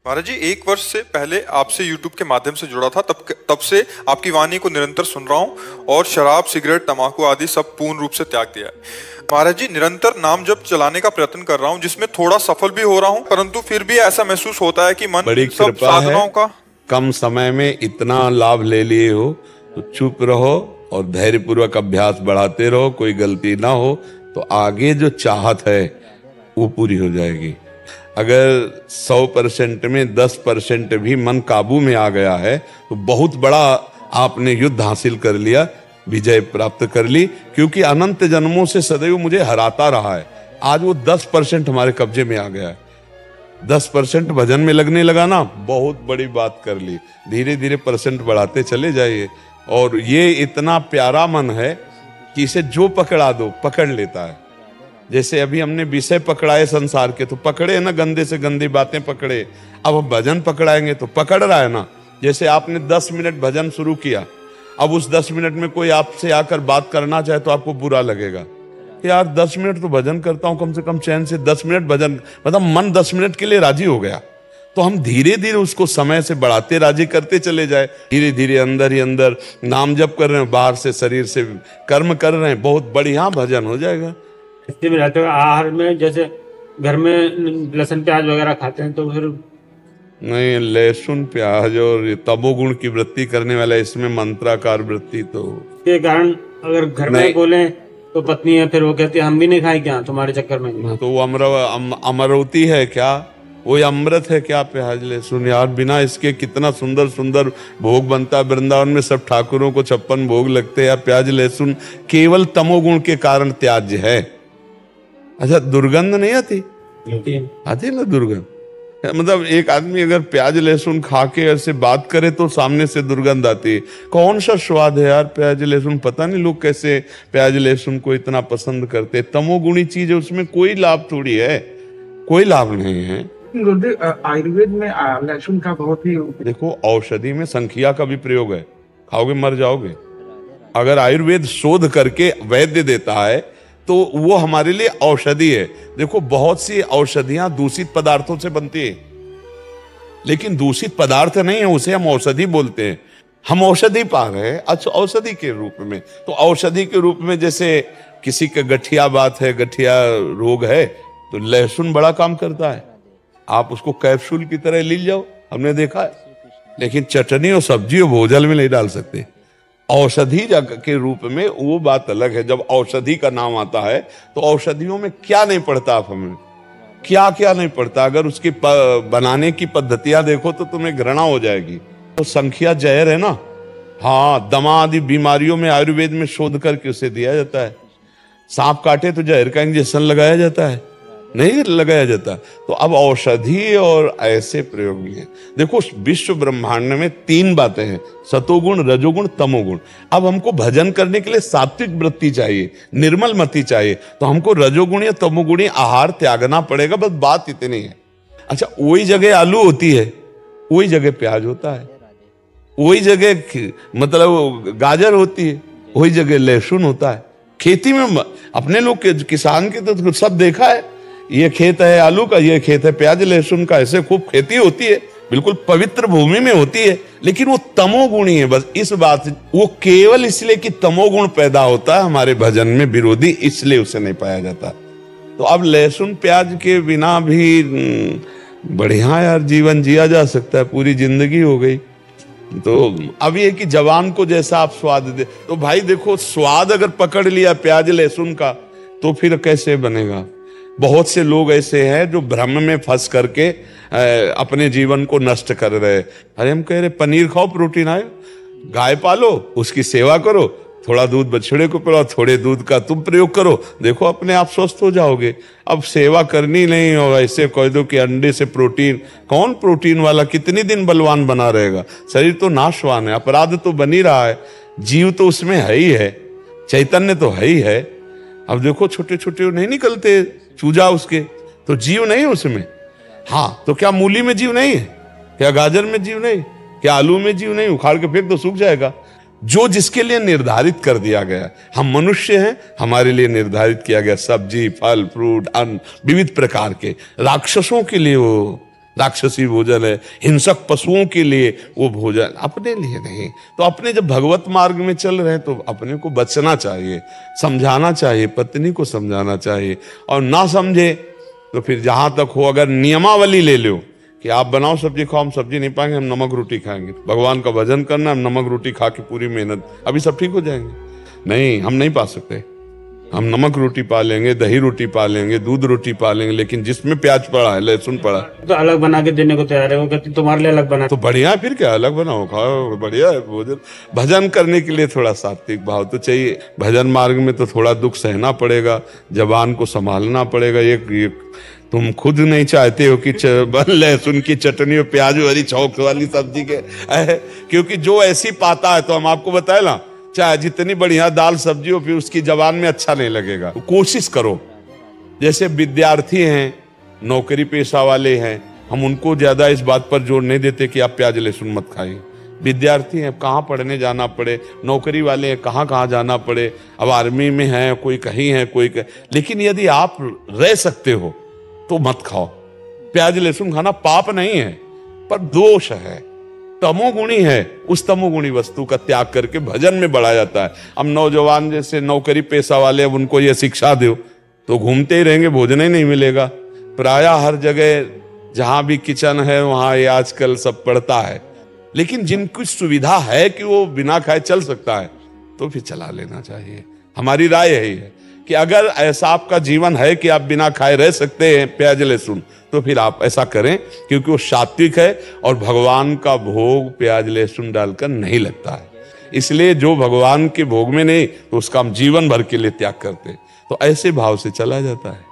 महाराज जी, 1 वर्ष से पहले आपसे YouTube के माध्यम से जुड़ा था। तब से आपकी वाणी को निरंतर सुन रहा हूँ और शराब, सिगरेट, तंबाकू आदि सब पूर्ण रूप से त्याग दिया है। महाराज जी, निरंतर नाम जप चलाने का प्रयत्न कर रहा हूँ, जिसमें थोड़ा सफल भी हो रहा हूँ, परंतु फिर भी ऐसा महसूस होता है कि मन बड़ी सब साधनाओं का कम समय में इतना लाभ ले लिए हो तो चुप रहो और धैर्यपूर्वक अभ्यास बढ़ाते रहो। कोई गलती ना हो तो आगे जो चाहत है वो पूरी हो जाएगी। अगर 100% में 10% भी मन काबू में आ गया है तो बहुत बड़ा आपने युद्ध हासिल कर लिया, विजय प्राप्त कर ली। क्योंकि अनंत जन्मों से सदैव मुझे हराता रहा है, आज वो 10% हमारे कब्जे में आ गया है। 10% भजन में लगने लगा ना, बहुत बड़ी बात कर ली। धीरे धीरे परसेंट बढ़ाते चले जाइए। और ये इतना प्यारा मन है कि इसे जो पकड़ा दो पकड़ लेता है। जैसे अभी हमने विषय पकड़ाए संसार के तो पकड़े ना, गंदे से गंदी बातें पकड़े। अब हम भजन पकड़ाएंगे तो पकड़ रहा है ना। जैसे आपने 10 मिनट भजन शुरू किया, अब उस 10 मिनट में कोई आपसे आकर बात करना चाहे तो आपको बुरा लगेगा। यार 10 मिनट तो भजन करता हूं, कम से कम चैन से 10 मिनट भजन, मतलब मन 10 मिनट के लिए राजी हो गया। तो हम धीरे धीरे उसको समय से बढ़ाते राजी करते चले जाए। धीरे धीरे अंदर ही अंदर नाम जप कर रहे हैं, बाहर से शरीर से कर्म कर रहे हैं, बहुत बढ़िया भजन हो जाएगा। स्थिति में रहते हुए आहार में जैसे घर में लहसुन प्याज वगैरह खाते हैं तो फिर नहीं, लहसुन प्याज और तमोगुण की वृत्ति करने वाला, इसमें मंत्राकार वृत्ति तो के कारण अगर घर में बोले तो पत्नी है, फिर वो कहती है हम भी नहीं खाए क्या तुम्हारे चक्कर में। तो वो अमरवती है क्या, वो अमृत है क्या प्याज लहसुन? यार बिना इसके कितना सुंदर सुंदर भोग बनता है। वृंदावन में सब ठाकुरों को 56 भोग लगते हैं। यार प्याज लहसुन केवल तमोगुण के कारण त्याज्य है। अच्छा, दुर्गंध नहीं आती? आती ना दुर्गंध। मतलब एक आदमी अगर प्याज लहसुन खा के ऐसे बात करे तो सामने से दुर्गंध आती है। कौन सा स्वाद है यार प्याज लहसुन? पता नहीं लोग कैसे प्याज लहसुन को इतना पसंद करते। तमोगुणी चीज है, उसमें कोई लाभ थोड़ी है, कोई लाभ नहीं है। आयुर्वेद में लहसुन का बहुत ही, देखो औषधि में संखिया का भी प्रयोग है, खाओगे मर जाओगे। अगर आयुर्वेद शोध करके वैद्य देता है तो वो हमारे लिए औषधि है। देखो बहुत सी औषधियां दूषित पदार्थों से बनती है, लेकिन दूषित पदार्थ नहीं है, उसे हम औषधि बोलते हैं। हम औषधि पा रहे हैं अच्छा औषधि के रूप में। तो औषधि के रूप में जैसे किसी का गठिया बात है, गठिया रोग है, तो लहसुन बड़ा काम करता है। आप उसको कैप्सूल की तरह ले जाओ, हमने देखा है। लेकिन चटनी और सब्जी और भोजन में नहीं डाल सकते। औषधि के रूप में वो बात अलग है। जब औषधि का नाम आता है तो औषधियों में क्या नहीं पड़ता, आप हमें क्या क्या नहीं पड़ता। अगर उसकी बनाने की पद्धतियां देखो तो तुम्हें घृणा हो जाएगी। तो संख्या जहर है ना। हाँ, दमा आदि बीमारियों में आयुर्वेद में शोध करके उसे दिया जाता है। सांप काटे तो जहर का इंजेक्शन लगाया जाता है, नहीं लगाया जाता। तो अब औषधि और ऐसे प्रयोग भी हैं। देखो विश्व ब्रह्मांड में 3 बातें हैं, सतोगुण, रजोगुण, तमोगुण। अब हमको भजन करने के लिए सात्विक वृत्ति चाहिए, निर्मल मति चाहिए, तो हमको रजोगुणी या तमोगुणी आहार त्यागना पड़ेगा। बस बात इतनी है। अच्छा, वही जगह आलू होती है, वही जगह प्याज होता है, वही जगह मतलब गाजर होती है, वही जगह लहसुन होता है। खेती में अपने लोग किसान के तो सब देखा है। ये खेत है आलू का, ये खेत है प्याज लहसुन का, ऐसे खूब खेती होती है, बिल्कुल पवित्र भूमि में होती है। लेकिन वो तमोगुणी है। बस इस बात, वो केवल इसलिए कि तमोगुण पैदा होता है हमारे भजन में विरोधी, इसलिए उसे नहीं पाया जाता। तो अब लहसुन प्याज के बिना भी बढ़िया यार जीवन जिया जा सकता है, पूरी जिंदगी हो गई। तो अब ये कि जवान को जैसा आप स्वाद दे, तो भाई देखो स्वाद अगर पकड़ लिया प्याज लहसुन का तो फिर कैसे बनेगा। बहुत से लोग ऐसे हैं जो भ्रम में फंस करके अपने जीवन को नष्ट कर रहे हैं। अरे हम कह रहे पनीर खाओ, प्रोटीन आए, गाय पालो, उसकी सेवा करो, थोड़ा दूध बछड़े को पिलाओ, थोड़े दूध का तुम प्रयोग करो, देखो अपने आप स्वस्थ हो जाओगे। अब सेवा करनी नहीं और ऐसे कह दो कि अंडे से प्रोटीन, कौन प्रोटीन वाला कितनी दिन बलवान बना रहेगा? शरीर तो नाशवान है, अपराध तो बन ही रहा है, जीव तो उसमें है ही है, चैतन्य तो है ही है। अब देखो छोटे छोटे नहीं निकलते चूजा उसके, तो जीव नहीं उसमें। हाँ, तो क्या मूली में जीव नहीं है? क्या गाजर में जीव नहीं? क्या आलू में जीव नहीं? उखाड़ के फेंक तो सूख जाएगा। जो जिसके लिए निर्धारित कर दिया गया, हम मनुष्य हैं, हमारे लिए निर्धारित किया गया सब्जी, फल, फ्रूट, अन्न विविध प्रकार के। राक्षसों के लिए वो राक्षसी भोजन है, हिंसक पशुओं के लिए वो भोजन, अपने लिए नहीं। तो अपने जब भगवत मार्ग में चल रहे हैं तो अपने को बचना चाहिए, समझाना चाहिए, पत्नी को समझाना चाहिए। और ना समझे तो फिर जहां तक हो, अगर नियमावली ले लो कि आप बनाओ सब्जी खाओ, हम सब्जी नहीं पाएंगे, हम नमक रोटी खाएंगे, भगवान का भजन करना, हम नमक रोटी खा के पूरी मेहनत, अभी सब ठीक हो जाएंगे। नहीं, हम नहीं पा सकते। हम नमक रोटी पा लेंगे, दही रोटी पा लेंगे, दूध रोटी पा लेंगे, लेकिन जिसमें प्याज पड़ा है, लहसुन पड़ा है, तो अलग बना के देने को तैयार है। वो कहती तुम्हारे लिए अलग बना। तो बढ़िया, फिर क्या, अलग बनाओ खाओ, बढ़िया है भोजन। भजन करने के लिए थोड़ा सात्विक भाव तो चाहिए। भजन मार्ग में तो थोड़ा दुख सहना पड़ेगा, जबान को संभालना पड़ेगा। एक तुम खुद नहीं चाहते हो कि लहसुन की चटनी और प्याज वाली चौक वाली सब्जी के, क्योंकि जो ऐसी पाता है, तो हम आपको बताए ना, चाहे जितनी बढ़िया दाल सब्जी हो, फिर उसकी जबान में अच्छा नहीं लगेगा। कोशिश करो, जैसे विद्यार्थी हैं, नौकरी पेशा वाले हैं, हम उनको ज्यादा इस बात पर जोर नहीं देते कि आप प्याज लहसुन मत खाइए। विद्यार्थी हैं, कहाँ पढ़ने जाना पड़े, नौकरी वाले हैं, कहाँ कहाँ जाना पड़े, अब आर्मी में हैं, कोई कहीं है, लेकिन यदि आप रह सकते हो तो मत खाओ। प्याज लहसुन खाना पाप नहीं है, पर दोष है, तमोगुणी है। उस तमोगुणी वस्तु का त्याग करके भजन में बढ़ा जाता है। अब नौजवान जैसे नौकरी पेशा वाले, अब उनको ये शिक्षा दो तो घूमते ही रहेंगे, भोजन ही नहीं मिलेगा। प्रायः हर जगह जहां भी किचन है वहां ये आजकल सब पड़ता है, लेकिन जिनकी सुविधा है कि वो बिना खाए चल सकता है, तो फिर चला लेना चाहिए। हमारी राय यही है कि अगर ऐसा आपका जीवन है कि आप बिना खाए रह सकते हैं प्याज लहसुन, तो फिर आप ऐसा करें, क्योंकि वो सात्विक है और भगवान का भोग प्याज लहसुन डालकर नहीं लगता है। इसलिए जो भगवान के भोग में नहीं, तो उसका हम जीवन भर के लिए त्याग करते, तो ऐसे भाव से चला जाता है।